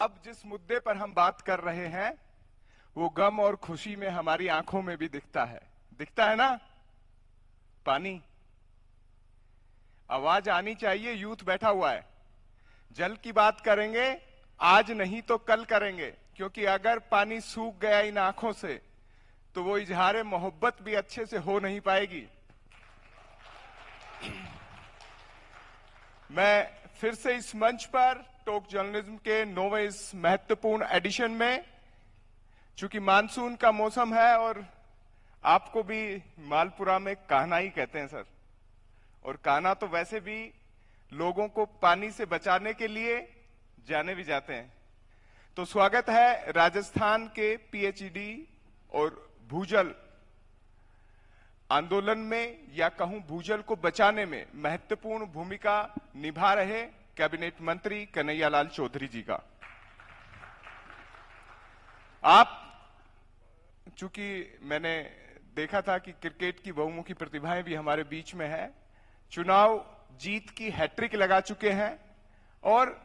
अब जिस मुद्दे पर हम बात कर रहे हैं वो गम और खुशी में हमारी आंखों में भी दिखता है ना। पानी। आवाज आनी चाहिए, यूथ बैठा हुआ है। जल की बात करेंगे, आज नहीं तो कल करेंगे, क्योंकि अगर पानी सूख गया इन आंखों से तो वो इजहार मोहब्बत भी अच्छे से हो नहीं पाएगी। मैं फिर से इस मंच पर टॉक जर्नलिज्म के 9वें इस महत्वपूर्ण एडिशन में, चूंकि मानसून का मौसम है और आपको भी मालपुरा में कान्हा ही कहते हैं सर, और कान्हा तो वैसे भी लोगों को पानी से बचाने के लिए जाने भी जाते हैं। तो स्वागत है राजस्थान के पीएचईडी और भूजल आंदोलन में, या कहूं भूजल को बचाने में महत्वपूर्ण भूमिका निभा रहे कैबिनेट मंत्री कन्हैयालाल चौधरी जी का। आप, चूंकि मैंने देखा था कि क्रिकेट की बहुमुखी प्रतिभाएं भी हमारे बीच में है, चुनाव जीत की हैट्रिक लगा चुके हैं और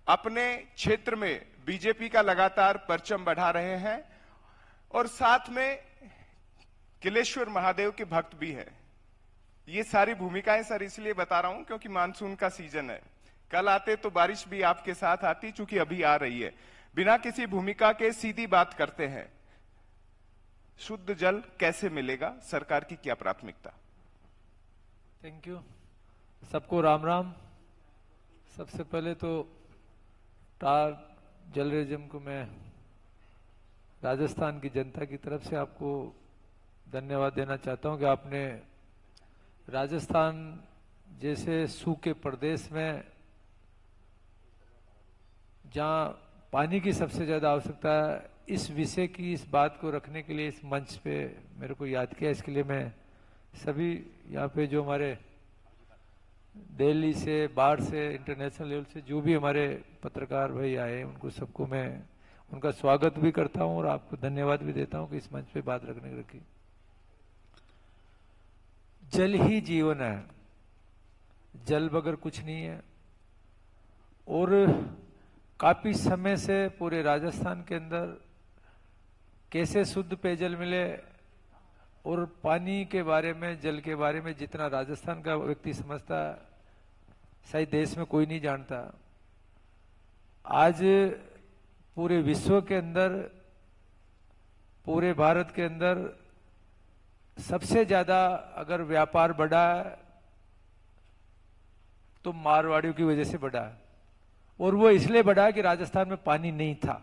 अपने क्षेत्र में बीजेपी का लगातार परचम बढ़ा रहे हैं, और साथ में किलेश्वर महादेव के भक्त भी हैं। ये सारी भूमिकाएं सर इसलिए बता रहा हूं क्योंकि मानसून का सीजन है। कल आते तो बारिश भी आपके साथ आती, चूंकि अभी आ रही है। बिना किसी भूमिका के सीधी बात करते हैं, शुद्ध जल कैसे मिलेगा, सरकार की क्या प्राथमिकता? Thank you. सबको राम राम। सबसे पहले तो टार जर्नलिज्म को मैं राजस्थान की जनता की तरफ से आपको धन्यवाद देना चाहता हूं कि आपने राजस्थान जैसे सूखे प्रदेश में, जहां पानी की सबसे ज्यादा आवश्यकता है, इस विषय की, इस बात को रखने के लिए इस मंच पे मेरे को याद किया। इसके लिए मैं सभी यहाँ पे जो हमारे दिल्ली से, बाहर से, इंटरनेशनल लेवल से जो भी हमारे पत्रकार भाई आए, उनको सबको मैं उनका स्वागत भी करता हूं और आपको धन्यवाद भी देता हूं कि इस मंच पे बात रखने की रखी। जल ही जीवन है, जल बगैर कुछ नहीं है। और काफी समय से पूरे राजस्थान के अंदर कैसे शुद्ध पेयजल मिले और पानी के बारे में, जल के बारे में जितना राजस्थान का व्यक्ति समझता, शायद देश में कोई नहीं जानता। आज पूरे विश्व के अंदर, पूरे भारत के अंदर सबसे ज्यादा अगर व्यापार बढ़ा है तो मारवाड़ियों की वजह से बढ़ा है, और वो इसलिए बढ़ा कि राजस्थान में पानी नहीं था,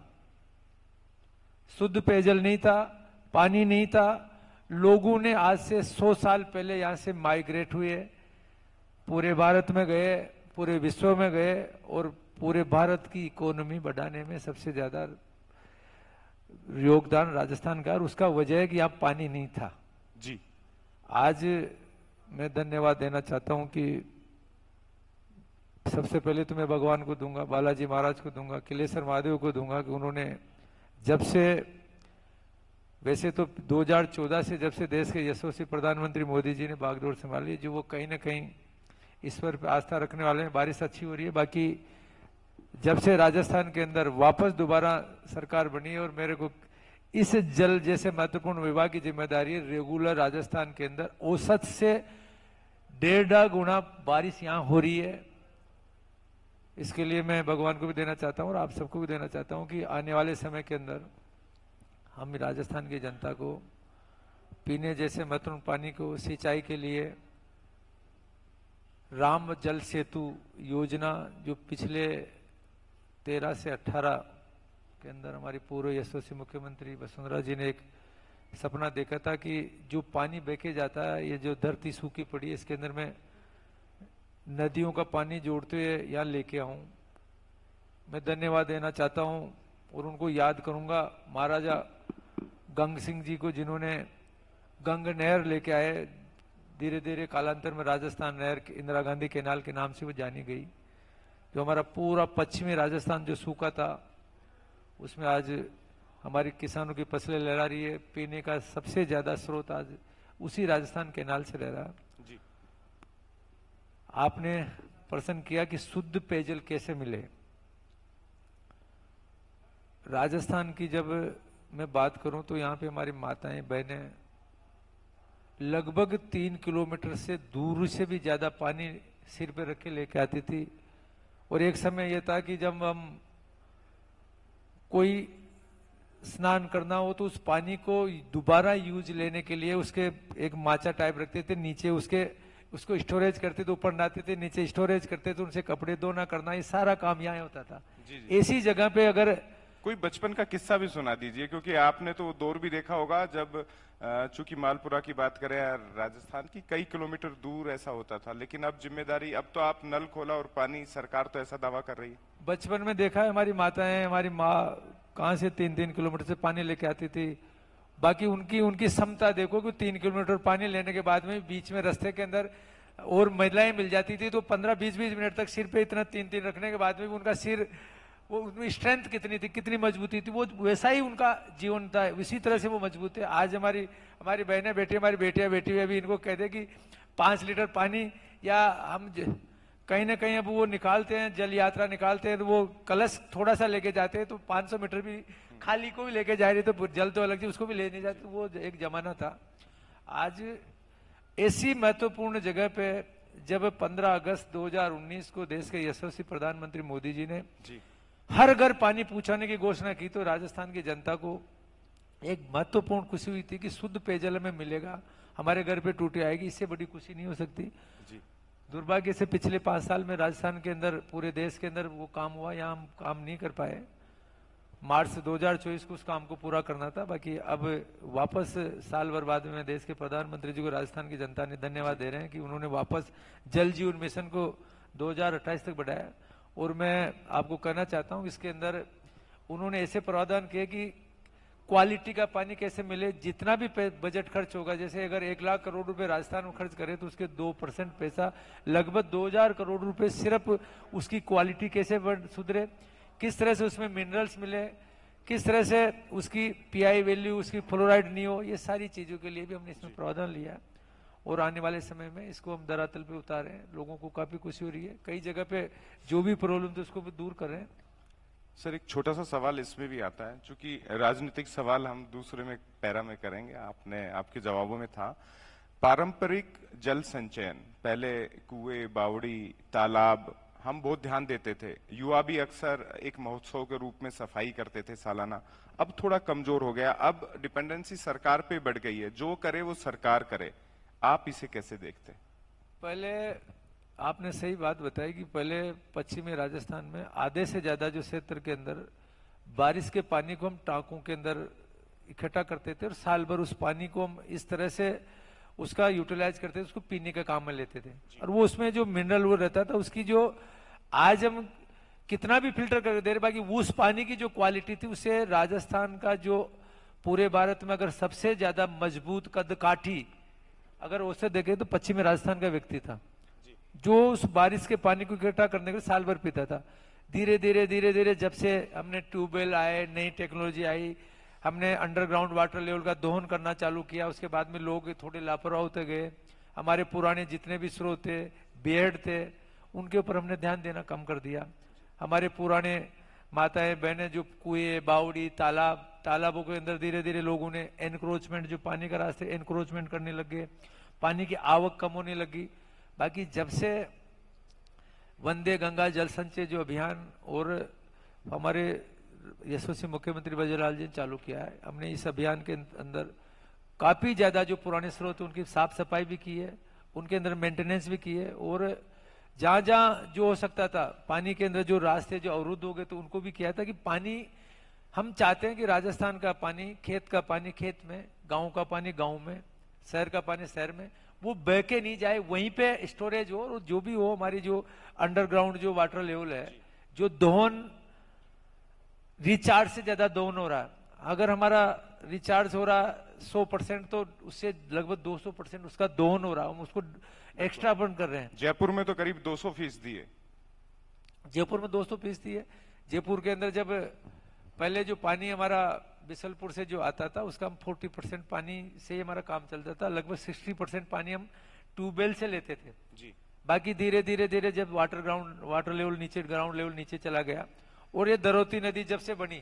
शुद्ध पेयजल नहीं था, पानी नहीं था। लोगों ने आज से 100 साल पहले यहां से माइग्रेट हुए, पूरे भारत में गए, पूरे विश्व में गए, और पूरे भारत की इकोनॉमी बढ़ाने में सबसे ज्यादा योगदान राजस्थान का, और उसका वजह है कि यहाँ पानी नहीं था जी। आज मैं धन्यवाद देना चाहता हूं कि सबसे पहले तो मैं भगवान को दूंगा, बालाजी महाराज को दूंगा, किलेश्वर महादेव को दूंगा कि उन्होंने जब से, वैसे तो 2014 से जब से देश के यशस्वी प्रधानमंत्री मोदी जी ने बागडोर संभाली, जो वो कहीं ना कहीं ईश्वर पे आस्था रखने वाले हैं, बारिश अच्छी हो रही है। बाकी जब से राजस्थान के अंदर वापस दोबारा सरकार बनी है और मेरे को इस जल जैसे महत्वपूर्ण विभाग की जिम्मेदारी है, रेगुलर राजस्थान के अंदर औसत से 1.5 गुना बारिश यहां हो रही है। इसके लिए मैं भगवान को भी देना चाहता हूं और आप सबको भी देना चाहता हूं कि आने वाले समय के अंदर हम राजस्थान की जनता को पीने जैसे महत्वपूर्ण पानी को, सिंचाई के लिए राम जल सेतु योजना, जो पिछले 13 से 18 के अंदर हमारी पूर्व यशस्वी मुख्यमंत्री वसुंधरा जी ने एक सपना देखा था कि जो पानी बहके जाता है, ये जो धरती सूखी पड़ी है, इसके अंदर मैं नदियों का पानी जोड़ते हुए यहाँ लेके आऊं। मैं धन्यवाद देना चाहता हूं और उनको याद करूंगा, महाराजा गंग सिंह जी को, जिन्होंने गंग नहर लेके आए। धीरे धीरे कालांतर में राजस्थान नहर इंदिरा गांधी कैनाल के नाम से वो जानी गई। जो हमारा पूरा पश्चिमी राजस्थान जो सूखा था, उसमें आज हमारे किसानों की फसलें लहरा रही है। पीने का सबसे ज्यादा स्रोत आज उसी राजस्थान कैनाल से रह रहा है जी। आपने प्रश्न किया कि शुद्ध पेयजल कैसे मिले। राजस्थान की जब मैं बात करूं तो यहाँ पे हमारी माताएं बहनें लगभग 3 किलोमीटर से दूर से भी ज्यादा पानी सिर पे रख के लेके आती थी। और एक समय यह था कि जब हम कोई स्नान करना हो तो उस पानी को दोबारा यूज लेने के लिए उसके एक माचा टाइप रखते थे, नीचे उसको स्टोरेज करते थे, ऊपर लाते थे, नीचे स्टोरेज करते थे, उनसे कपड़े धोना करना, ये सारा काम यहाँ होता था। ऐसी जगह पे अगर कोई बचपन का किस्सा भी सुना दीजिए, क्योंकि आपने तो दौर भी देखा होगा जब चूंकि मालपुरा की बात करें राजस्थान की, कई किलोमीटर दूर ऐसा होता था, लेकिन अब जिम्मेदारी, अब तो आप नल खोला और पानी, सरकार तो ऐसा दावा कर रही है। बचपन में देखा है हमारी माताएं, हमारी माँ कहाँ से 3-3 किलोमीटर से पानी लेके आती थी। बाकी उनकी क्षमता देखो कि 3 किलोमीटर पानी लेने के बाद में बीच में रास्ते के अंदर और महिलाएं मिल जाती थी तो 15-20 मिनट तक सिर पे इतना 3-3 रखने के बाद में उनका सिर, वो उनकी स्ट्रेंथ कितनी थी, कितनी मजबूती थी, वो वैसा ही उनका जीवन था, इसी तरह से वो मजबूत है। आज हमारी बहनें बेटी, हमारी बेटियां बेटी हुई, अभी इनको कहते कि 5 लीटर पानी, या हम कहीं ना कहीं अब वो निकालते हैं, जल यात्रा निकालते हैं तो वो कलश थोड़ा सा लेके जाते हैं, तो 500 मीटर भी खाली को भी लेके जा रही तो जल तो अलग थी, उसको भी ले नहीं जाते, वो एक जमाना था। आज ऐसी महत्वपूर्ण जगह पे जब 15 अगस्त 2019 को देश के यशस्वी प्रधानमंत्री मोदी जी ने हर घर पानी पहुंचाने की घोषणा की तो राजस्थान की जनता को एक महत्वपूर्ण खुशी हुई थी कि शुद्ध पेयजल हमें मिलेगा, हमारे घर पे टूटी आएगी, इससे बड़ी खुशी नहीं हो सकती। दुर्भाग्य से पिछले 5 साल में राजस्थान के अंदर, पूरे देश के अंदर वो काम हुआ, यहाँ हम काम नहीं कर पाए। मार्च 2024 को उस काम को पूरा करना था। बाकी अब वापस साल भर बाद में देश के प्रधानमंत्री जी को राजस्थान की जनता ने धन्यवाद दे रहे हैं कि उन्होंने वापस जल जीवन मिशन को 2028 तक बढ़ाया। और मैं आपको कहना चाहता हूँ इसके अंदर उन्होंने ऐसे प्रावधान किए कि क्वालिटी का पानी कैसे मिले, जितना भी बजट खर्च होगा, जैसे अगर 1 लाख करोड़ रुपए राजस्थान में खर्च करे तो उसके 2% पैसा, लगभग 2000 करोड़ रुपए सिर्फ उसकी क्वालिटी कैसे सुधरे, किस तरह से उसमें मिनरल्स मिले, किस तरह से उसकी पीआई वैल्यू, उसकी फ्लोराइड नहीं हो, ये सारी चीजों के लिए भी हमने इसमें प्रावधान लिया। और आने वाले समय में इसको हम धरातल पे उतारे हैं, लोगों को काफी खुशी हो रही है। कई जगह पे जो भी प्रॉब्लम थे उसको भी दूर कर रहे हैं। सर, एक छोटा सा सवाल इसमें भी आता है, चूंकि राजनीतिक सवाल हम दूसरे में पैरा में करेंगे, आपके जवाबों में था पारंपरिक जल संचयन, पहले कुएं, बावड़ी, तालाब हम बहुत ध्यान देते थे, युवा भी अक्सर एक महोत्सव के रूप में सफाई करते थे सालाना, अब थोड़ा कमजोर हो गया, अब डिपेंडेंसी सरकार पे बढ़ गई है, जो करे वो सरकार करे, आप इसे कैसे देखते हैं? पहले आपने सही बात बताई कि पहले पश्चिमी राजस्थान में आधे से ज्यादा जो क्षेत्र के अंदर बारिश के पानी को हम टांकों के अंदर इकट्ठा करते थे और साल भर उस पानी को हम इस तरह से उसका यूटिलाइज करते थे, उसको पीने का काम में लेते थे। और वो उसमें जो मिनरल वो रहता था, उसकी जो आज हम कितना भी फिल्टर कर दे रहे, बाकी उस पानी की जो क्वालिटी थी उससे राजस्थान का जो पूरे भारत में अगर सबसे ज्यादा मजबूत कदकाठी अगर उसे देखे तो पश्चिमी राजस्थान का व्यक्ति था, जो उस बारिश के पानी को इकट्ठा करने के साल भर पीता था। धीरे धीरे जब से हमने ट्यूबवेल आए, नई टेक्नोलॉजी आई, हमने अंडरग्राउंड वाटर लेवल का दोहन करना चालू किया, उसके बाद में लोग थोड़े लापरवाह होते गए। हमारे पुराने जितने भी स्रोत थे, बेहड़ थे, उनके ऊपर हमने ध्यान देना कम कर दिया। हमारे पुराने माताएं बहनें जो कुएं, बावड़ी, तालाबों के अंदर धीरे धीरे लोगों ने एनक्रोचमेंट, जो पानी का रास्ते एनक्रोचमेंट करने लग गए, पानी की आवक कम होने लगी। बाकी जब से वंदे गंगा जल संचय जो अभियान और हमारे यशस्वी मुख्यमंत्री बजरलाल जी ने चालू किया है, हमने इस अभियान के अंदर काफी ज्यादा जो पुराने स्रोत उनकी साफ सफाई भी की है, उनके अंदर मेंटेनेंस भी की है, और जहां जहां जो हो सकता था पानी के अंदर जो रास्ते जो अवरुद्ध हो गए तो उनको भी किया था कि पानी, हम चाहते हैं कि राजस्थान का पानी, खेत का पानी खेत में, गांव का पानी गांव में, शहर का पानी शहर में, वो बह के नहीं जाए, वहीं पे स्टोरेज हो, और जो भी हो हमारी जो अंडरग्राउंड जो वाटर लेवल है, जो दोहन रिचार्ज से ज्यादा दोहन हो रहा है, अगर हमारा रिचार्ज हो रहा 100% तो उससे लगभग 200% उसका दोहन हो रहा है, हम उसको एक्स्ट्रा बर्न कर रहे हैं। जयपुर में तो करीब 200% है, जयपुर में 200% है। जयपुर के अंदर जब पहले जो पानी हमारा बिसलपुर से जो आता था उसका हम 40% पानी से ही हमारा काम चलता था, लगभग 60% पानी हम ट्यूबवेल से लेते थे जी। बाकी धीरे धीरे जब वाटर लेवल नीचे, ग्राउंड लेवल नीचे चला गया, और ये दरोती नदी जब से बनी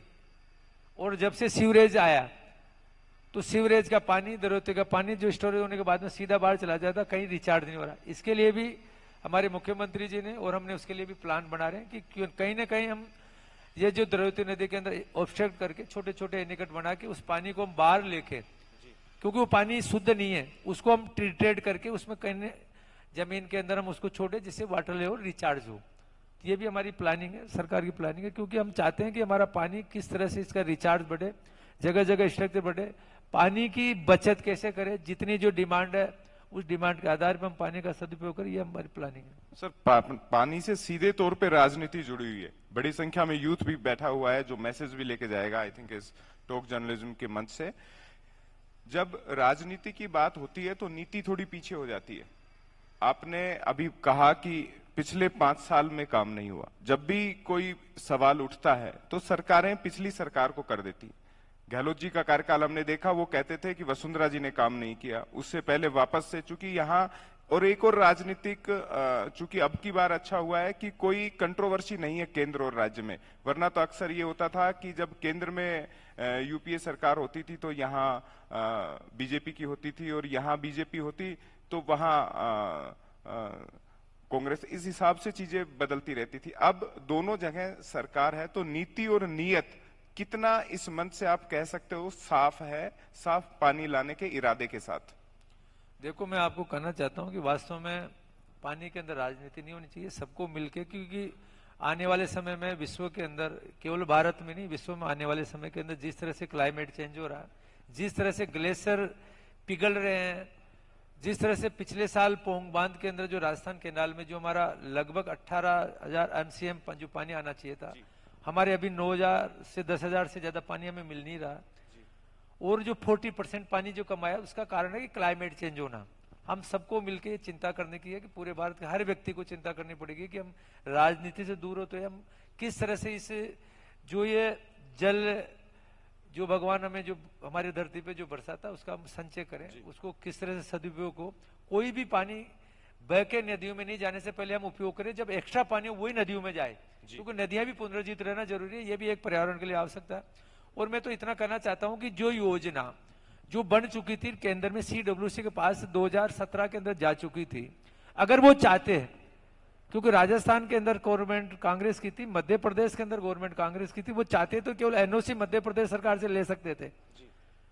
और जब से सीवरेज आया तो सीवरेज का पानी, दरियों का पानी जो स्टोरेज होने के बाद में सीधा बाहर चला जाता, कहीं रिचार्ज नहीं हो रहा। इसके लिए भी हमारे मुख्यमंत्री जी ने और हमने उसके लिए भी प्लान बना रहे हैं कि कहीं ना कहीं हम ये जो द्रव्यवती नदी के अंदर ऑब्स्ट्रक्ट करके छोटे छोटे एनीकट बना के उस पानी को हम बाहर लेके, क्योंकि वो पानी शुद्ध नहीं है, उसको हम ट्रीटेड करके उसमें कहीं जमीन के अंदर हम उसको छोड़े जिससे वाटर लेवल रिचार्ज हो। ये भी हमारी प्लानिंग है, सरकार की प्लानिंग है, क्योंकि हम चाहते हैं कि हमारा पानी किस तरह से इसका रिचार्ज बढ़े, जगह जगह स्ट्रक्चर बढ़े, पानी की बचत कैसे करें, जितनी जो डिमांड है उस डिमांड के आधार पर हम पानी का सदुपयोग करें, ये हमारी प्लानिंग है। सर, पानी से सीधे तौर पे राजनीति जुड़ी हुई है, बड़ी संख्या में यूथ भी बैठा हुआ है जो मैसेज भी लेके जाएगा आई थिंक इस टॉक जर्नलिज्म के मंच से। जब राजनीति की बात होती है तो नीति थोड़ी पीछे हो जाती है। आपने अभी कहा कि पिछले 5 साल में काम नहीं हुआ। जब भी कोई सवाल उठता है तो सरकारें पिछली सरकार को कर देती। गहलोत जी का कार्यकाल हमने देखा, वो कहते थे कि वसुंधरा जी ने काम नहीं किया, उससे पहले वापस से, चूंकि यहाँ और एक और राजनीतिक, चूंकि अब की बार अच्छा हुआ है कि कोई कंट्रोवर्सी नहीं है केंद्र और राज्य में, वरना तो अक्सर ये होता था कि जब केंद्र में यूपीए सरकार होती थी तो यहाँ बीजेपी की होती थी और यहाँ बीजेपी होती तो वहां कांग्रेस, इस हिसाब से चीजें बदलती रहती थी। अब दोनों जगह सरकार है तो नीति और नीयत कितना इस मंच से आप कह सकते हो साफ है, साफ पानी लाने के इरादे के साथ? देखो, मैं आपको कहना चाहता हूं कि वास्तव में पानी के अंदर राजनीति नहीं होनी चाहिए, सबको मिलके, क्योंकि आने वाले समय में विश्व के अंदर, केवल भारत में नहीं, विश्व में आने वाले समय के अंदर जिस तरह से क्लाइमेट चेंज हो रहा है, जिस तरह से ग्लेशियर पिघल रहे हैं, जिस तरह से पिछले साल पोंग बांध के अंदर जो राजस्थान केनाल में जो हमारा लगभग 18,000 MCM जो पानी आना चाहिए था, हमारे अभी 9,000 से 10,000 से ज्यादा पानी हमें मिल नहीं रहा, और जो 40% पानी जो कमाया उसका कारण है कि क्लाइमेट चेंज होना। हम सबको मिलकर चिंता करने की है कि पूरे भारत के हर व्यक्ति को चिंता करनी पड़ेगी कि हम राजनीति से दूर होते हैं, हम किस तरह से इस जो ये जल जो भगवान हमें जो हमारी धरती पे जो बरसाता है उसका हम संचय करें, उसको किस तरह से सदुपयोग हो। कोई भी पानी बह के नदियों में नहीं जाने से पहले हम उपयोग करें, जब एक्स्ट्रा पानी हो वही नदियों में जाए, क्योंकि नदियां भी पुनर्जीवित रहना जरूरी है, ये भी एक पर्यावरण के लिए आवश्यकता है। और मैं तो इतना कहना चाहता हूं कि जो योजना जो बन चुकी थी केंद्र में, CWC के पास 2017 के अंदर जा चुकी थी, अगर वो चाहते हैं, क्योंकि राजस्थान के अंदर गवर्नमेंट कांग्रेस की थी, मध्य प्रदेश के अंदर गवर्नमेंट कांग्रेस की थी, वो चाहते तो केवल NOC मध्य प्रदेश सरकार से ले सकते थे।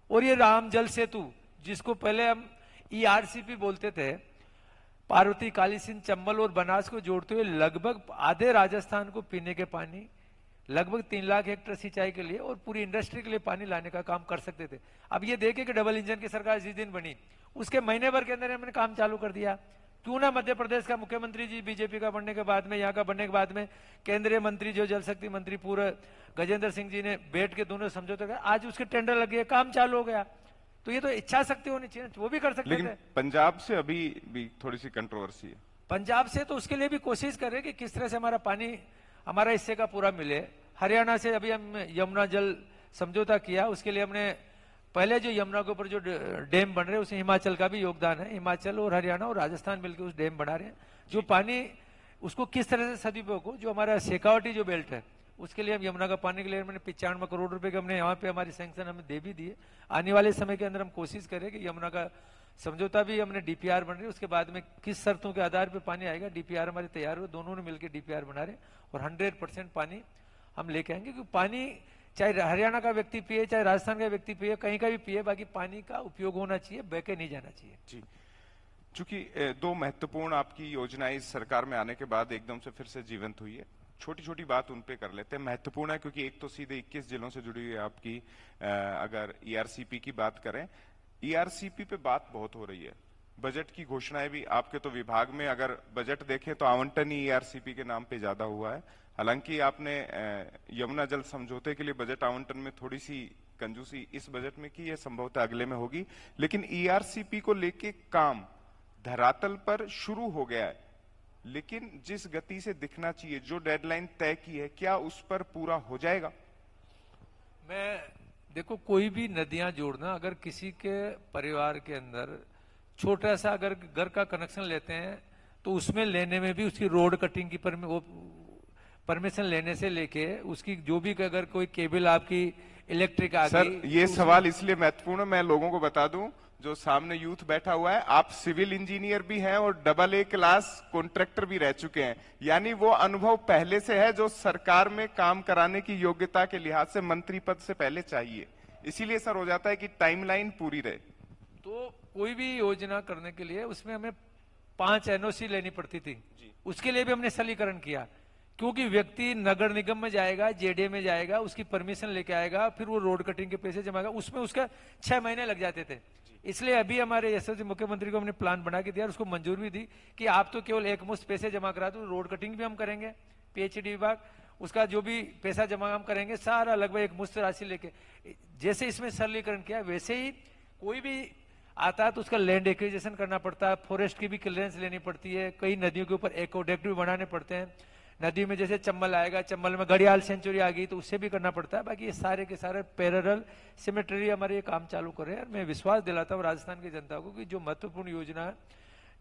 और ये राम जल सेतु, जिसको पहले हम ERCP बोलते थे, पार्वती, काली सिंध, चंबल और बनास को जोड़ते हुए लगभग आधे राजस्थान को पीने के पानी, लगभग 3 लाख हेक्टेयर सिंचाई के लिए और पूरी इंडस्ट्री के लिए पानी लाने का काम कर सकते थे। अब ये देखे कि डबल इंजन की सरकार जिस दिन बनी उसके महीने भर के अंदर हमने काम चालू कर दिया। क्यों ना मध्य प्रदेश का मुख्यमंत्री जी बीजेपी का बनने के बाद में, यहाँ का बनने के बाद में, केंद्रीय मंत्री जो जल शक्ति मंत्री पूरा गजेंद्र सिंह जी ने बैठ के दोनों समझौते कर, आज उसके टेंडर लग गए, काम चालू हो गया। तो ये तो इच्छा शक्ति होनी चाहिए, वो भी कर सकते थे। लेकिन पंजाब से अभी भी थोड़ी सी कंट्रोवर्सी है। पंजाब से तो उसके लिए भी कोशिश कर रहे हैं कि किस तरह से हमारा पानी हमारा हिस्से का पूरा मिले। हरियाणा से अभी हम यमुना जल समझौता किया, उसके लिए हमने पहले जो यमुना के ऊपर जो डैम बन रहे हैं उसमें हिमाचल का भी योगदान है। हिमाचल और हरियाणा और राजस्थान मिलकर उस डैम बना रहे हैं, जो पानी उसको किस तरह से सदुपयोग हो। जो हमारा शेखावटी जो बेल्ट है उसके लिए हम यमुना का पानी के लिए मैंने 95 करोड़ रुपए के हमने यहाँ पे हमारी सैंक्शन हमें दे भी दिए। आने वाले समय के अंदर हम कोशिश करें कि यमुना का समझौता भी हमने DPR बन रही है, उसके बाद में किस शर्तों के आधार पर पानी आएगा, DPR हमारे तैयार हो, दोनों ने मिलकर DPR बना रहे और 100% पानी हम लेके आएंगे। क्योंकि पानी चाहे हरियाणा का व्यक्ति पिए, चाहे राजस्थान का व्यक्ति पिए, कहीं का भी पिए, बाकी पानी का उपयोग होना चाहिए, बह के नहीं जाना चाहिए। जी, चूंकि 2 महत्वपूर्ण आपकी योजनाएं इस सरकार में आने के बाद एकदम से फिर से जीवंत हुई है, छोटी छोटी बात उन पे कर लेते हैं। महत्वपूर्ण है क्योंकि एक तो सीधे 21 जिलों से जुड़ी हुई है आपकी, अगर ERCP की बात करें, ERCP पे बात बहुत हो रही है, बजट की घोषणाएं भी आपके तो विभाग में अगर बजट देखें तो आवंटन ही ERCP के नाम पे ज्यादा हुआ है। हालांकि आपने यमुना जल समझौते के लिए बजट आवंटन में थोड़ी सी कंजूसी इस बजट में की है, संभवतः अगले में होगी, लेकिन ERCP को लेके काम धरातल पर शुरू हो गया है, लेकिन जिस गति से दिखना चाहिए, जो डेडलाइन तय की है, क्या उस पर पूरा हो जाएगा? मैं देखो, कोई भी नदियां जोड़ना, अगर किसी के परिवार के अंदर छोटा सा अगर घर का कनेक्शन लेते हैं तो उसमें लेने में भी उसकी रोड कटिंग की परमिशन लेने से लेके उसकी जो भी अगर कोई केबल आपकी इलेक्ट्रिक आ सर गई ये तो सवाल इसलिए महत्वपूर्ण है, मैं लोगों को बता दूं, जो सामने यूथ बैठा हुआ है, आप सिविल इंजीनियर भी हैं और AA क्लास कॉन्ट्रैक्टर भी रह चुके हैं, यानी वो अनुभव पहले से है जो सरकार में काम कराने की योग्यता के लिहाज से मंत्री पद से पहले चाहिए। इसीलिए सर हो जाता है कि टाइमलाइन पूरी रहे। तो कोई भी योजना करने के लिए उसमें हमें 5 NOC लेनी पड़ती थी, उसके लिए भी हमने सरलीकरण किया, क्योंकि व्यक्ति नगर निगम में जाएगा, JDA में जाएगा, उसकी परमिशन लेके आएगा, फिर वो रोड कटिंग के पैसे जमाएगा, उसमें उसका 6 महीने लग जाते थे। इसलिए अभी हमारे यशस्वी मुख्यमंत्री को हमने प्लान बना के दिया और उसको मंजूर भी दी कि आप तो केवल एक मुश्त पैसे जमा करा दो, रोड कटिंग भी हम करेंगे, PHD विभाग उसका जो भी पैसा जमा हम करेंगे सारा लगभग एक मुश्त राशि लेके। जैसे इसमें सरलीकरण किया वैसे ही कोई भी आता है तो उसका लैंड एक्विजिशन करना पड़ता है, फॉरेस्ट की भी क्लियरेंस लेनी पड़ती है, कई नदियों के ऊपर एक्वाडक्ट भी बनाने पड़ते हैं, नदी में जैसे चंबल आएगा, चंबल में घड़ियाल सेंचुरी आ गई तो उससे भी करना पड़ता है। बाकी ये सारे के सारे पैरेलल सिमेट्री हमारे ये काम चालू कर रहे हैं। मैं विश्वास दिलाता हूँ राजस्थान की जनता को कि जो महत्वपूर्ण योजना है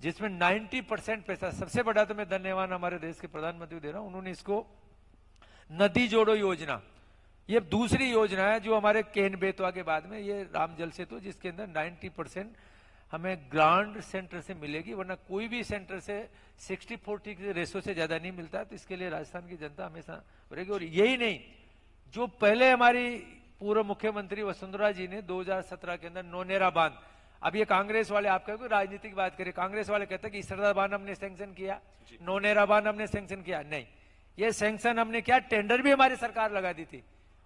जिसमें 90% पैसा, सबसे बड़ा तो मैं धन्यवाद हमारे देश के प्रधानमंत्री को दे रहा हूँ, उन्होंने इसको नदी जोड़ो योजना, ये दूसरी योजना है जो हमारे केन बेतवा के बाद में ये राम जल सेतु, जिसके अंदर 90% हमें ग्रांट सेंटर से मिलेगी, वरना कोई भी सेंटर से 60-40 के रेशो से ज्यादा नहीं मिलता है। तो इसके लिए राजस्थान की जनता हमेशा रहेगी। और यही नहीं, जो पहले हमारी पूर्व मुख्यमंत्री वसुंधरा जी ने 2017 के अंदर नौनेरा बांध, अब ये कांग्रेस वाले, आप कहोगे राजनीतिक बात करें, कांग्रेस वाले कहते हैं कि इसरदा बांध हमने सैंक्शन किया, नौनेरा बांध हमने सैंक्शन किया, नहीं, ये सैंक्शन हमने क्या, टेंडर भी हमारी सरकार लगा दी थी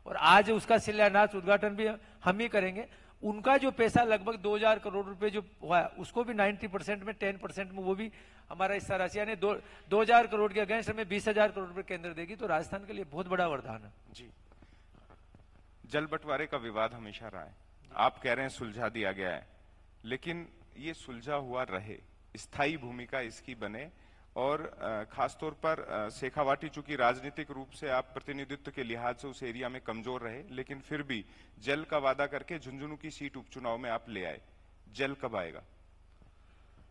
और आज उसका शिलान्यास उद्घाटन भी हम ही करेंगे। उनका जो पैसा लगभग 2000 करोड़ रुपए जो हुआ है उसको भी 90% में 10% में वो भी हमारा हिस्सा राशि, यानी 2000 करोड़ के अगेंस्ट हमें 20,000 करोड़ रुपए केंद्र देगी, तो राजस्थान के लिए बहुत बड़ा वरदान है। जी, जल बंटवारे का विवाद हमेशा रहा है, आप कह रहे हैं सुलझा दिया गया है, लेकिन ये सुलझा हुआ रहे, स्थायी भूमिका इसकी बने, और खासतौर पर शेखावाटी चूंकि राजनीतिक रूप से आप प्रतिनिधित्व के लिहाज से उस एरिया में कमजोर रहे, लेकिन फिर भी जल का वादा करके झुंझुनू की सीट उपचुनाव में आप ले आए, जल कब आएगा?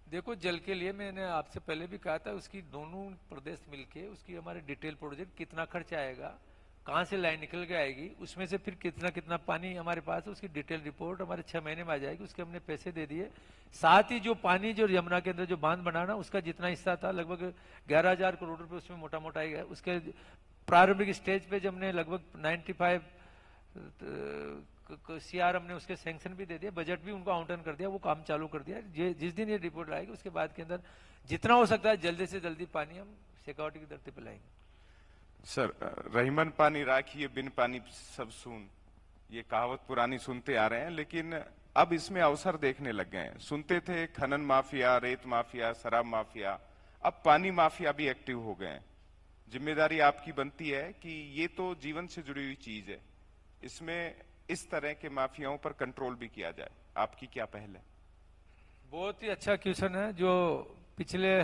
देखो, जल के लिए मैंने आपसे पहले भी कहा था, उसकी दोनों प्रदेश मिलके उसकी हमारे डिटेल प्रोजेक्ट कितना खर्च आएगा, कहां से लाइन निकल के आएगी, उसमें से फिर कितना कितना पानी हमारे पास है, उसकी डिटेल रिपोर्ट हमारे 6 महीने में आ जाएगी, उसके हमने पैसे दे दिए। साथ ही जो पानी जो यमुना के अंदर जो बांध बनाना उसका जितना हिस्सा था लगभग 11,000 करोड़ रुपए उसमें मोटा मोटा आई है। उसके प्रारंभिक स्टेज पे जब हमने लगभग 95 CR हमने उसके सैंक्शन भी दे दिया, बजट भी उनको आवंटन कर दिया, वो काम चालू कर दिया। जिस दिन ये रिपोर्ट आएगी उसके बाद के अंदर जितना हो सकता है जल्दी से जल्दी पानी हम शेखावाटी की धरती पर लाएंगे। सर, रहीमन पानी राखिए बिन पानी सब सून, ये कहावत पुरानी सुनते आ रहे हैं, लेकिन अब इसमें अवसर देखने लग गए हैं। सुनते थे खनन माफिया, रेत माफिया, शराब माफिया, अब पानी माफिया भी एक्टिव हो गए हैं। जिम्मेदारी आपकी बनती है कि ये तो जीवन से जुड़ी हुई चीज है, इसमें इस तरह के माफियाओं पर कंट्रोल भी किया जाए, आपकी क्या पहल है? बहुत ही अच्छा क्वेश्चन है। जो पिछले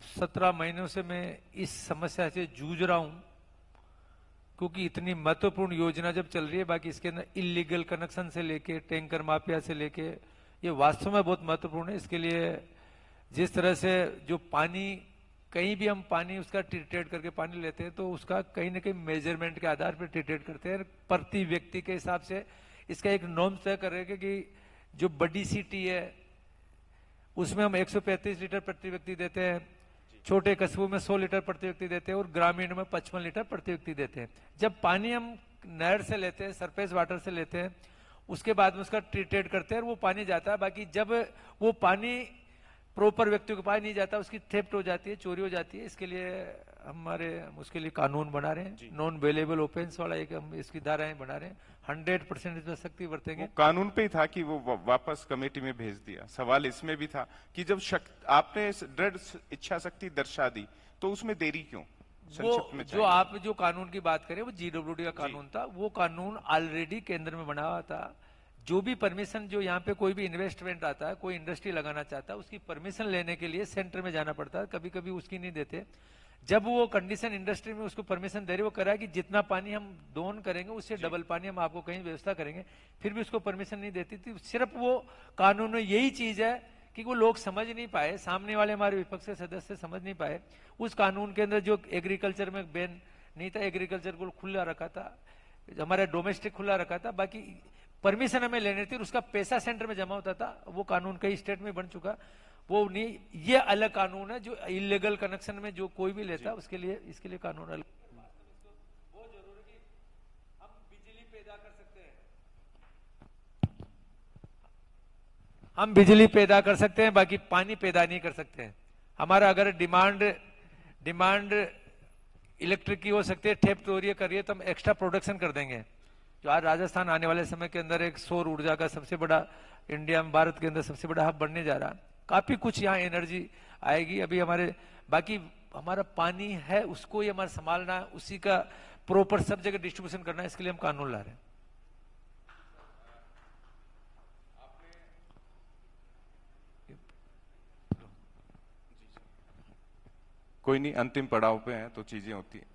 17 महीनों से मैं इस समस्या से जूझ रहा हूं, क्योंकि इतनी महत्वपूर्ण योजना जब चल रही है, बाकी इसके अंदर इलीगल कनेक्शन से लेके टैंकर माफिया से लेके, ये वास्तव में बहुत महत्वपूर्ण है। इसके लिए जिस तरह से जो पानी, कहीं भी हम पानी उसका ट्रीटेड करके पानी लेते हैं तो उसका कहीं ना कहीं मेजरमेंट के आधार पर ट्रीटेड करते हैं, प्रति व्यक्ति के हिसाब से इसका एक नॉर्म तय कर रहे हैं कि जो बड़ी सिटी है उसमें हम 135 लीटर प्रति व्यक्ति देते हैं, छोटे कस्बों में 100 लीटर प्रति व्यक्ति देते हैं और ग्रामीण में 55 लीटर प्रति व्यक्ति देते हैं। जब पानी हम नहर से लेते हैं, सरफेस वाटर से लेते हैं, उसके बाद में उसका ट्रीटेड करते हैं और वो पानी जाता है। बाकी जब वो पानी प्रॉपर व्यक्तियों के पास नहीं जाता, उसकी थेफ्ट हो जाती है, चोरी हो जाती है। इसके लिए उसके लिए कानून बना रहे हैं, नॉन अवेलेबल ओफेंस वाला एक हम इसकी धाराएं बना रहे हैं, 100% इसमें सख्ती बरतेंगे। वो कानून पे ही था कि वो वापस कमेटी में भेज दिया। सवाल इसमें भी था कि जब आपने दृढ़ इच्छा शक्ति दर्शा दी तो उसमें देरी क्यों? वो जो आप जो कानून की बात करें वो GWD का कानून था, वो कानून ऑलरेडी केंद्र में बना हुआ था। जो भी परमिशन, जो यहाँ पे कोई भी इन्वेस्टमेंट आता है, कोई इंडस्ट्री लगाना चाहता है, उसकी परमिशन लेने के लिए सेंटर में जाना पड़ता है, कभी कभी उसकी नहीं देते। जब वो कंडीशन इंडस्ट्री में उसको परमिशन दे रहे, वो करा कि जितना पानी हम दोन करेंगे उससे डबल पानी हम आपको कहीं व्यवस्था करेंगे, फिर भी उसको परमिशन नहीं देती थी। सिर्फ वो कानून में यही चीज है कि वो लोग समझ नहीं पाए, सामने वाले हमारे विपक्ष के सदस्य समझ नहीं पाए। उस कानून के अंदर जो एग्रीकल्चर में बैन नहीं था, एग्रीकल्चर को खुला रखा था, हमारा डोमेस्टिक खुला रखा था, बाकी परमिशन हमें लेनी थी, उसका पैसा सेंटर में जमा होता था। वो कानून कई स्टेट में बन चुका, वो नहीं, ये अलग कानून है। जो इलीगल कनेक्शन में जो कोई भी लेता है उसके लिए, इसके लिए कानून अलग। बहुत जरूरी कि हम बिजली पैदा कर सकते हैं, हम बिजली पैदा कर सकते हैं, बाकी पानी पैदा नहीं कर सकते हैं। हमारा अगर डिमांड इलेक्ट्रिक की हो सकती है, ठेप तो कर रही है, तो हम एक्स्ट्रा प्रोडक्शन कर देंगे। जो आज राजस्थान आने वाले समय के अंदर एक सौर ऊर्जा का सबसे बड़ा, इंडिया में भारत के अंदर सबसे बड़ा हब बनने जा रहा है। काफी कुछ यहाँ एनर्जी आएगी। अभी हमारे बाकी हमारा पानी है, उसको ही हमारा संभालना है, उसी का प्रॉपर सब जगह डिस्ट्रीब्यूशन करना है, इसके लिए हम कानून ला रहे हैं। कोई नहीं, अंतिम पड़ाव पे हैं तो चीजें होती हैं।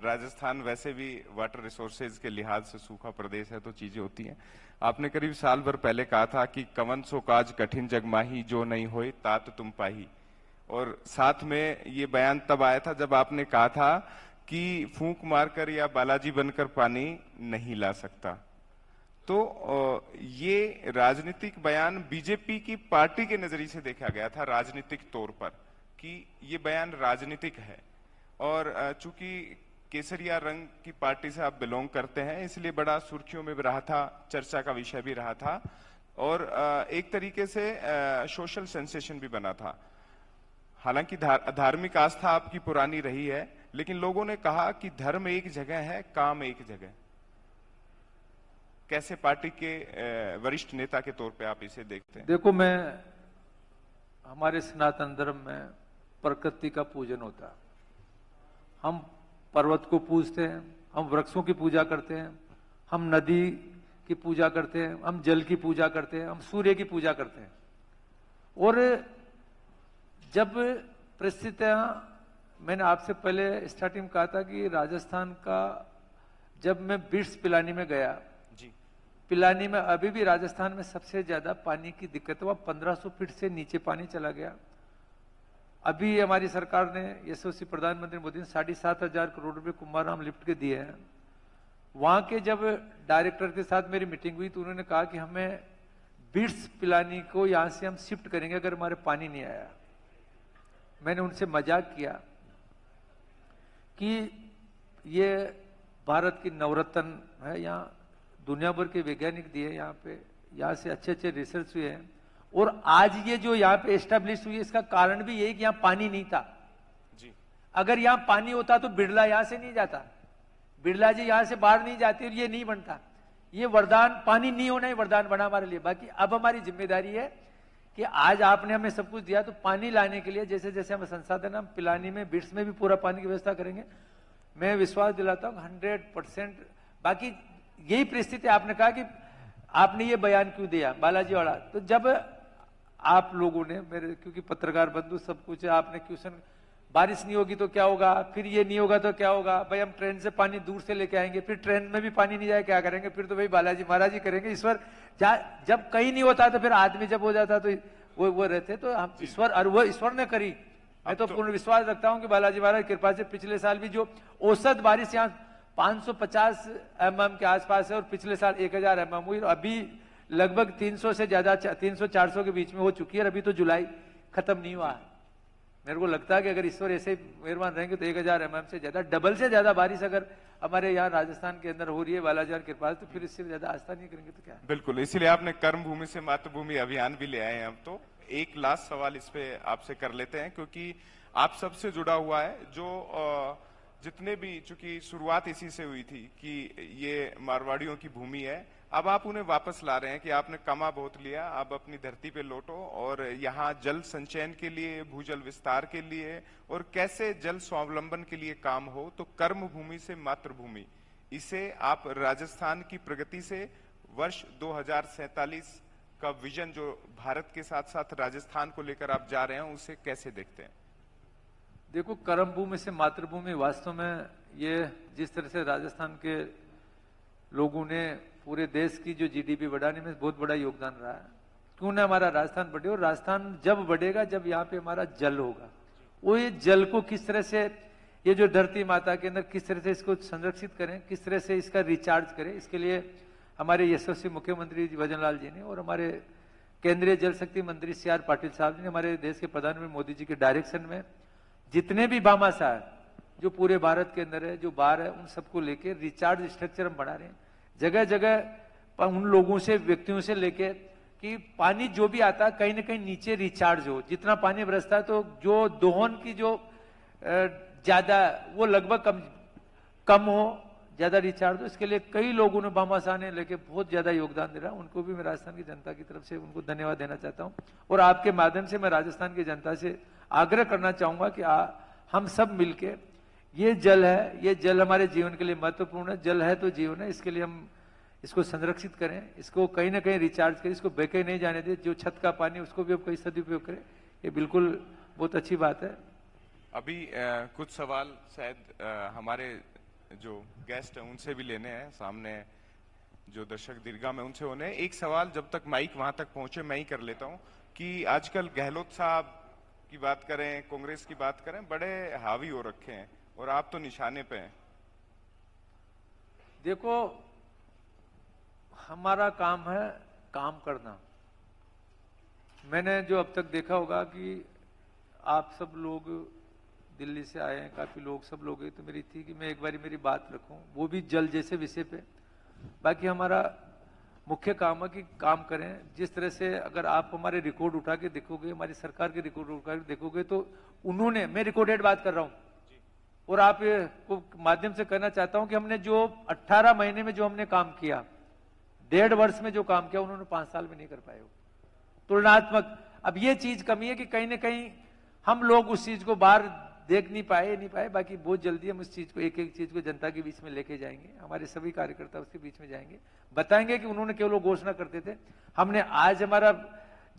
राजस्थान वैसे भी वाटर रिसोर्सेज के लिहाज से सूखा प्रदेश है, तो चीजें होती हैं। आपने करीब साल भर पहले कहा था कि कवन सो काज कठिन जग माही, जो नहीं होए तात तुम पाही। और साथ में ये बयान तब आया था जब आपने कहा था कि फूंक मारकर या बालाजी बनकर पानी नहीं ला सकता। तो ये राजनीतिक बयान बीजेपी की पार्टी के नजरिए से देखा गया था, राजनीतिक तौर पर, कि ये बयान राजनीतिक है। और चूंकि केसरिया रंग की पार्टी से आप बिलोंग करते हैं, इसलिए बड़ा सुर्खियों में भी रहा था, चर्चा का विषय भी रहा था, और एक तरीके से सोशल सेंसेशन भी बना था। हालांकि धार्मिक आस्था आपकी पुरानी रही है, लेकिन लोगों ने कहा कि धर्म एक जगह है, काम एक जगह। कैसे पार्टी के वरिष्ठ नेता के तौर पे आप इसे देखते हैं? देखो, मैं हमारे सनातन धर्म में प्रकृति का पूजन होता है। हम पर्वत को पूजते हैं, हम वृक्षों की पूजा करते हैं, हम नदी की पूजा करते हैं, हम जल की पूजा करते हैं, हम सूर्य की पूजा करते हैं। और जब परिस्थितियां, मैंने आपसे पहले स्टार्टिंग में कहा था कि राजस्थान का, जब मैं बिट्स पिलानी में गया जी, पिलानी में अभी भी राजस्थान में सबसे ज्यादा पानी की दिक्कत हुआ, 1500 फीट से नीचे पानी चला गया। अभी हमारी सरकार ने, यशस्वी प्रधानमंत्री मोदी ने 7,500 करोड़ रुपए कुंभाराम लिफ्ट के दिए हैं। वहां के जब डायरेक्टर के साथ मेरी मीटिंग हुई तो उन्होंने कहा कि हमें बिट्स पिलानी को यहां से हम शिफ्ट करेंगे अगर हमारे पानी नहीं आया। मैंने उनसे मजाक किया कि ये भारत की नवरत्न है, यहाँ दुनिया भर के वैज्ञानिक दिए, यहाँ पे, यहाँ से अच्छे अच्छे रिसर्च हुए हैं। और आज ये जो यहाँ पे एस्टेब्लिश हुई है, इसका कारण भी यही कि यहाँ पानी नहीं था जी। अगर यहाँ पानी होता तो बिरला यहाँ से नहीं जाता, बिरला जी यहाँ से बाहर नहीं जाती और ये नहीं बनता। ये वरदान, पानी नहीं होना ही वरदान बना हमारे लिए। बाकी अब हमारी जिम्मेदारी है कि आज आपने हमें सब कुछ दिया, तो पानी लाने के लिए जैसे जैसे हमें संसाधन, हम पिलानी में, बिट्स में भी पूरा पानी की व्यवस्था करेंगे। मैं विश्वास दिलाता हूँ 100%। बाकी यही परिस्थिति, आपने कहा कि आपने ये बयान क्यों दिया बालाजी वाला, तो जब आप लोगों ने मेरे, क्योंकि पत्रकार बंधु सब कुछ है, आपने क्वेश्चन, बारिश नहीं होगी तो क्या होगा, फिर ये नहीं होगा तो क्या होगा, भाई हम ट्रेन से पानी दूर से लेके आएंगे, फिर ट्रेन में भी पानी नहीं जाए क्या करेंगे, फिर तो भाई बालाजी महाराज ही करेंगे। ईश्वर जब कहीं नहीं होता तो फिर आदमी जब हो जाता तो वो रहते, तो हम ईश्वर, और वो ईश्वर ने करी। मैं तो पूर्ण विश्वास रखता हूँ कि बालाजी महाराज की कृपा से पिछले साल भी जो औसत बारिश यहाँ 550 mm के आसपास है, और पिछले साल 1000 mm हुई, अभी लगभग 300 से ज्यादा, 300-400 के बीच में हो चुकी है। अभी तो जुलाई खत्म नहीं हुआ। मेरे को लगता है कि अगर ईश्वर ऐसे मेहरबान रहेंगे तो 1000 mm से ज्यादा, डबल से ज्यादा बारिश अगर हमारे यहाँ राजस्थान के अंदर हो रही है बालाजी की कृपा से, तो फिर इससे ज्यादा आस्था नहीं करेंगे तो क्या। बिल्कुल, इसीलिए आपने कर्म भूमि से मातृभूमि अभियान भी ले आए हैं। हम तो एक लास्ट सवाल इस पे आपसे कर लेते हैं, क्योंकि आप सबसे जुड़ा हुआ है, जो जितने भी, चूंकि शुरुआत इसी से हुई थी कि ये मारवाड़ियों की भूमि है, अब आप उन्हें वापस ला रहे हैं कि आपने कमा बहुत लिया, अब अपनी धरती पे लौटो और यहाँ जल संचयन के लिए, भूजल विस्तार के लिए और कैसे जल स्वावलंबन के लिए काम हो। तो कर्म भूमि से मातृभूमि, इसे आप राजस्थान की प्रगति से वर्ष 2047 का विजन जो भारत के साथ साथ राजस्थान को लेकर आप जा रहे हैं, उसे कैसे देखते हैं? देखो, कर्म भूमि से मातृभूमि, वास्तव में ये जिस तरह से राजस्थान के लोगों ने पूरे देश की जो जीडीपी बढ़ाने में बहुत बड़ा योगदान रहा है, क्यों ना हमारा राजस्थान बढ़े, और राजस्थान जब बढ़ेगा जब यहाँ पे हमारा जल होगा। वो ये जल को किस तरह से, ये जो धरती माता के अंदर किस तरह से इसको संरक्षित करें, किस तरह से इसका रिचार्ज करें, इसके लिए हमारे यशस्वी मुख्यमंत्री भजन लाल जी ने और हमारे केंद्रीय जल शक्ति मंत्री CR पाटिल साहब ने हमारे देश के प्रधानमंत्री मोदी जी के डायरेक्शन में जितने भी भामाशाह जो पूरे भारत के अंदर है, जो बाहर है, उन सबको लेके रिचार्ज स्ट्रक्चर हम बना रहे हैं। जगह जगह उन लोगों से, व्यक्तियों से लेके कि पानी जो भी आता है कहीं ना कहीं नीचे रिचार्ज हो। जितना पानी बरसता है तो जो दोहन की जो ज्यादा, वो लगभग कम हो, ज्यादा रिचार्ज हो। इसके लिए कई लोगों ने, भामाशाह ने लेके बहुत ज्यादा योगदान दे रहा है। उनको भी मैं राजस्थान की जनता की तरफ से उनको धन्यवाद देना चाहता हूं। और आपके माध्यम से मैं राजस्थान की जनता से आग्रह करना चाहूंगा कि हम सब मिलके, ये जल है, ये जल हमारे जीवन के लिए महत्वपूर्ण है। जल है तो जीवन है, इसके लिए हम इसको संरक्षित करें, इसको कहीं ना कहीं रिचार्ज करें, इसको बहके नहीं जाने दें। जो छत का पानी उसको भी अब कहीं सदुपयोग करें, ये बिल्कुल बहुत अच्छी बात है। अभी कुछ सवाल शायद हमारे जो गेस्ट हैं उनसे भी लेने हैं, सामने जो दर्शक दीर्घा में उनसे होने हैं। एक सवाल जब तक माइक वहां तक पहुंचे मैं ही कर लेता हूं कि आजकल गहलोत साहब की बात करें, कांग्रेस की बात करें, बड़े हावी हो रखे हैं और आप तो निशाने पे हैं। देखो, हमारा काम है काम करना। मैंने जो अब तक देखा होगा कि आप सब लोग दिल्ली से आए हैं, काफी लोग, सब लोग हैं, तो मेरी थी कि मैं एक बारी मेरी बात रखूं, वो भी जल जैसे विषय पे। बाकी हमारा मुख्य काम है कि काम करें। जिस तरह से अगर आप हमारे रिकॉर्ड उठा के देखोगे, हमारी सरकार के रिकॉर्ड उठा के देखोगे, तो उन्होंने, मैं रिकॉर्डेड बात कर रहा हूं और आप को माध्यम से कहना चाहता हूं कि हमने जो 18 महीने में जो हमने काम किया, 1.5 वर्ष में जो काम किया, उन्होंने 5 साल में नहीं कर पाए। तुलनात्मक अब ये चीज कमी है कि कहीं ना कहीं हम लोग उस चीज को बाहर देख नहीं पाए। बाकी बहुत जल्दी हम उस चीज को, एक एक चीज को जनता के बीच में लेके जाएंगे। हमारे सभी कार्यकर्ता उसके बीच में जाएंगे, बताएंगे कि उन्होंने केवल घोषणा करते थे। हमने आज हमारा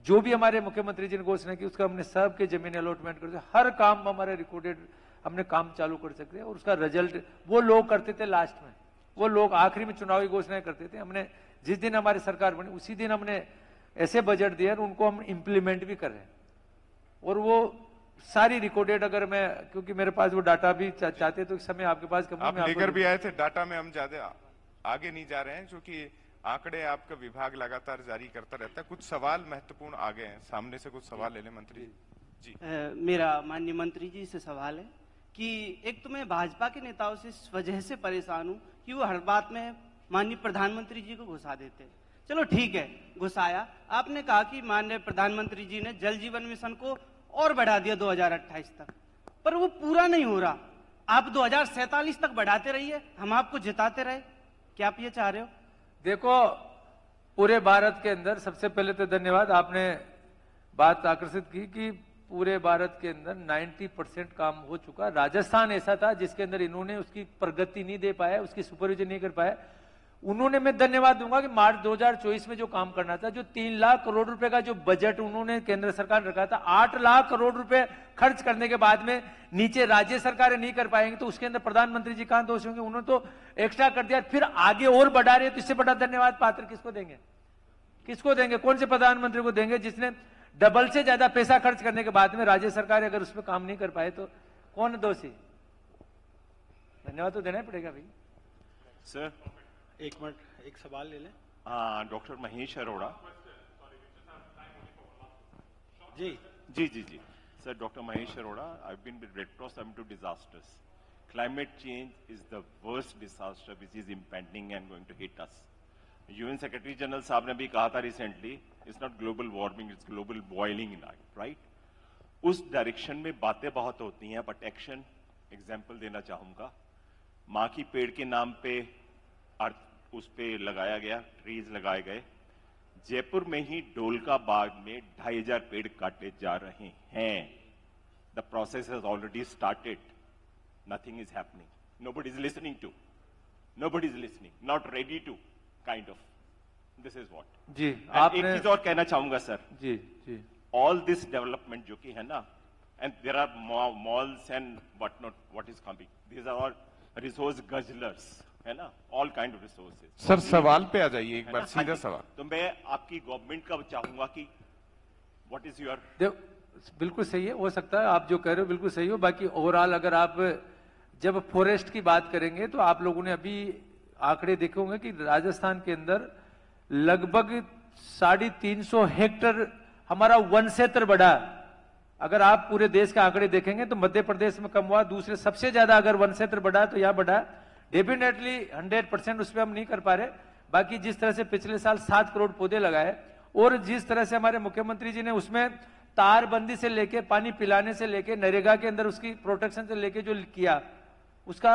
जो भी हमारे मुख्यमंत्री जी ने घोषणा की, उसका हमने सबके जमीन अलॉटमेंट कर दिया। हर काम हमारे रिकॉर्डेड, हमने काम चालू कर सकते हैं और उसका रिजल्ट वो लोग करते थे लास्ट में, वो लोग आखिरी में चुनावी घोषणाएं करते थे। हमने जिस दिन हमारी सरकार बनी उसी दिन हमने ऐसे बजट दिए और उनको हम इंप्लीमेंट भी कर रहे हैं। और वो सारी रिकॉर्डेड, अगर मैं, क्योंकि मेरे पास वो डाटा भी चाहते तो समय आपके पास कम, आप लेकर भी आए थे डाटा में, हम ज्यादा आगे नहीं जा रहे हैं क्योंकि आंकड़े आपका विभाग लगातार जारी करता रहता है। कुछ सवाल महत्वपूर्ण आ गए हैं, सामने से कुछ सवाल ले लें मंत्री जी। मेरा माननीय मंत्री जी से सवाल है कि एक तो मैं भाजपा के नेताओं से इस वजह से परेशान हूं कि वो हर बात में माननीय प्रधानमंत्री जी को घुसा देते हैं। चलो ठीक है, घुसाया, आपने कहा कि माननीय प्रधानमंत्री जी ने जल जीवन मिशन को और बढ़ा दिया 2028 तक, पर वो पूरा नहीं हो रहा। आप 2047 तक बढ़ाते रहिए, हम आपको जिताते रहे, क्या आप ये चाह रहे हो? देखो, पूरे भारत के अंदर, सबसे पहले तो धन्यवाद, आपने बात आकर्षित की कि पूरे भारत के अंदर 90% काम हो चुका। राजस्थान ऐसा था जिसके अंदर इन्होंने उसकी प्रगति नहीं दे पाया, उसकी सुपरविजन नहीं कर पाया। उन्होंने, मैं धन्यवाद दूंगा कि मार्च 2024 में जो काम करना था, जो 3 लाख करोड़ रुपए का जो बजट उन्होंने केंद्र सरकार ने रखा था, 8 लाख करोड़ रुपए खर्च करने के बाद में नीचे राज्य सरकारें नहीं कर पाएंगे, तो उसके अंदर प्रधानमंत्री जी कहां दोषी होंगे? उन्होंने तो एक्स्ट्रा कर दिया, फिर आगे और बढ़ा रहे, तो इससे बड़ा धन्यवाद पात्र किसको देंगे? किसको देंगे? कौन से प्रधानमंत्री को देंगे जिसने डबल से ज्यादा पैसा खर्च करने के बाद में राज्य सरकार अगर उसमें काम नहीं कर पाए, तो कौन दोषी? धन्यवाद तो देना ही पड़ेगा भाई। सर एक मिनट, एक सवाल ले लें। Doctor Mahesh Arora ji ji ji ji sir, doctor Mahesh Arora, I been with Red Cross to disasters. Climate change is the worst disaster which is impending and going to hit us. UN secretary general साहब ने भी कहा था recently, it's not global warming, it's global boiling, right? उस direction में बातें बहुत होती हैं, बट एक्शन, एग्जाम्पल देना चाहूंगा। मां की पेड़ के नाम पे अर्थ उस पे लगाया गया, ट्रीज लगाए गए। जयपुर में ही डोलका बाग में 2500 पेड़ काटे जा रहे हैं। The process has already started, nothing is happening, nobody is listening to, nobody is listening, not ready to, kind of, this is what जी। आपने एक चीज और कहना चाहूंगा सर, जी जी, ऑल दिस डेवलपमेंट जो कि है ना, and there are malls and what not, what is coming, these are all resource guzzlers, है ना, all kind of resources. Sir सवाल पे आ जाइए एक बार, सीधा सवाल। तो मैं आपकी गवर्नमेंट का चाहूंगा कि व्हाट इज योर। बिल्कुल सही है, हो सकता है आप जो कह रहे हो बिल्कुल सही हो। बाकी ओवरऑल अगर आप जब फॉरेस्ट की बात करेंगे तो आप लोगों ने अभी आंकड़े देखे होंगे कि राजस्थान के अंदर लगभग 350 हेक्टेयर हमारा वन क्षेत्र बढ़ा। अगर आप पूरे देश के आंकड़े देखेंगे तो मध्य प्रदेश में कम हुआ, दूसरे सबसे ज्यादा अगर वन क्षेत्र बढ़ा तो यह बढ़ा। डेफिनेटली 100% उस पर हम नहीं कर पा रहे। बाकी जिस तरह से पिछले साल 7 करोड़ पौधे लगाए और जिस तरह से हमारे मुख्यमंत्री जी ने उसमें तारबंदी से लेके पानी पिलाने से लेके नरेगा के अंदर उसकी प्रोटेक्शन से लेके जो किया, उसका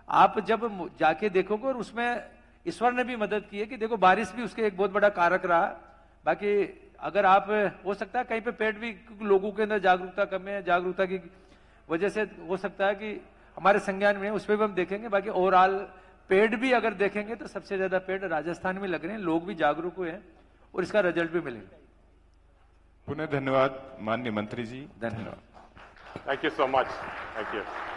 आप जब जाके देखोगे और उसमें ईश्वर ने भी मदद की है कि देखो बारिश भी उसके एक बहुत बड़ा कारक रहा। बाकी अगर आप हो सकता है कहीं पे पेड़ भी, लोगों के अंदर जागरूकता कम है, जागरूकता की वजह से हो सकता है कि हमारे संज्ञान में, उस पर भी हम देखेंगे। बाकी ओवरऑल पेड़ भी अगर देखेंगे तो सबसे ज्यादा पेड़ राजस्थान में लग रहे हैं, लोग भी जागरूक हुए हैं और इसका रिजल्ट भी मिलेगा। पुनः धन्यवाद माननीय मंत्री जी, धन्यवाद। Thank you so much. Thank you.